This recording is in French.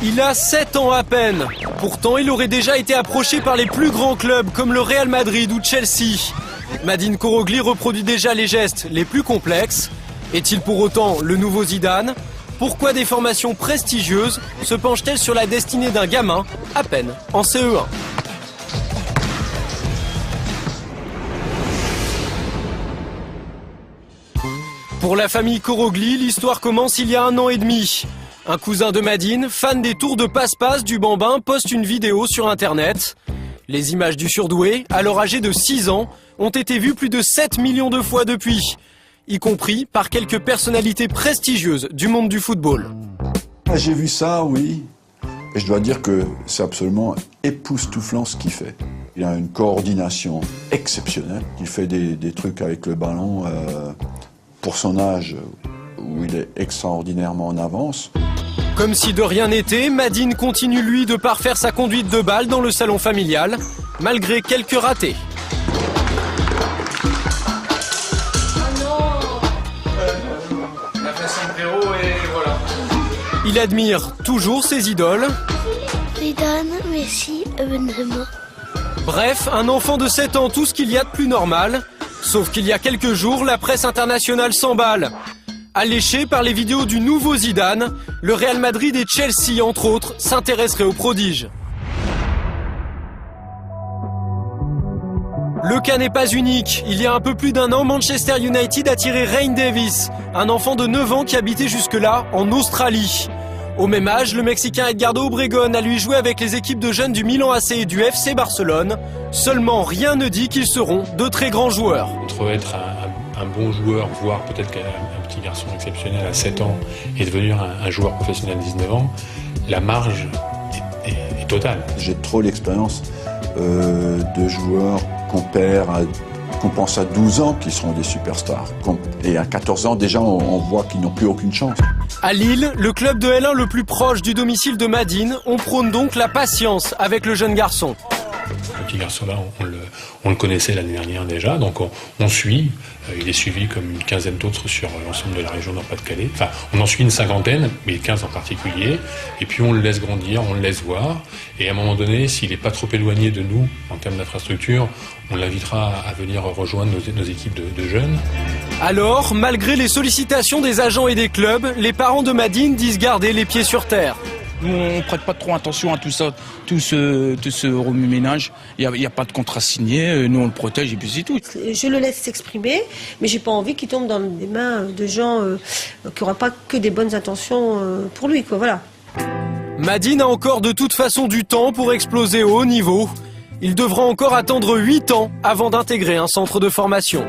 Il a 7 ans à peine. Pourtant, il aurait déjà été approché par les plus grands clubs comme le Real Madrid ou Chelsea. Madine Korogli reproduit déjà les gestes les plus complexes. Est-il pour autant le nouveau Zidane? Pourquoi des formations prestigieuses se penchent-elles sur la destinée d'un gamin à peine en CE1? Pour la famille Korogli, l'histoire commence il y a 1 an et demi. Un cousin de Madine, fan des tours de passe-passe du bambin, poste une vidéo sur internet. Les images du surdoué, alors âgé de 6 ans, ont été vues plus de 7 millions de fois depuis, y compris par quelques personnalités prestigieuses du monde du football. J'ai vu ça, oui, et je dois dire que c'est absolument époustouflant ce qu'il fait. Il a une coordination exceptionnelle, il fait des trucs avec le ballon pour son âge où il est extraordinairement en avance. Comme si de rien n'était, Madine continue lui de parfaire sa conduite de balle dans le salon familial, malgré quelques ratés. Il admire toujours ses idoles. Zidane, Messi, Benzema. Bref, un enfant de 7 ans, tout ce qu'il y a de plus normal. Sauf qu'il y a quelques jours, la presse internationale s'emballe. Alléché par les vidéos du nouveau Zidane, le Real Madrid et Chelsea, entre autres, s'intéresseraient au prodige. Le cas n'est pas unique. Il y a un peu plus d'1 an, Manchester United a tiré Ryan Davis, un enfant de 9 ans qui habitait jusque-là en Australie. Au même âge, le Mexicain Edgardo Obregón a lui joué avec les équipes de jeunes du Milan AC et du FC Barcelone. Seulement, rien ne dit qu'ils seront de très grands joueurs. Entre être un bon joueur, voire peut-être qu'un petit garçon exceptionnel à 7 ans et devenir un joueur professionnel à 19 ans, la marge est totale. J'ai trop l'expérience de joueurs qu'on pense à 12 ans qui seront des superstars. Et à 14 ans, déjà, on voit qu'ils n'ont plus aucune chance. À Lille, le club de L1 le plus proche du domicile de Madine, on prône donc la patience avec le jeune garçon. Ce petit garçon-là, on le connaissait l'année dernière déjà, donc on suit. Il est suivi comme une quinzaine d'autres sur l'ensemble de la région Nord-Pas-de-Calais. Enfin, on en suit une cinquantaine, mais 15 en particulier. Et puis on le laisse grandir, on le laisse voir. Et à un moment donné, s'il n'est pas trop éloigné de nous en termes d'infrastructure, on l'invitera à venir rejoindre nos équipes de jeunes. Alors, malgré les sollicitations des agents et des clubs, les parents de Madine disent garder les pieds sur terre. Nous, on ne prête pas trop attention à tout ça, tout ce remue-ménage. Il n'y a pas de contrat signé, nous on le protège et puis c'est tout. Je le laisse s'exprimer, mais j'ai pas envie qu'il tombe dans les mains de gens qui n'auront pas que des bonnes intentions pour lui, quoi, voilà. Madine a encore de toute façon du temps pour exploser au haut niveau. Il devra encore attendre 8 ans avant d'intégrer un centre de formation.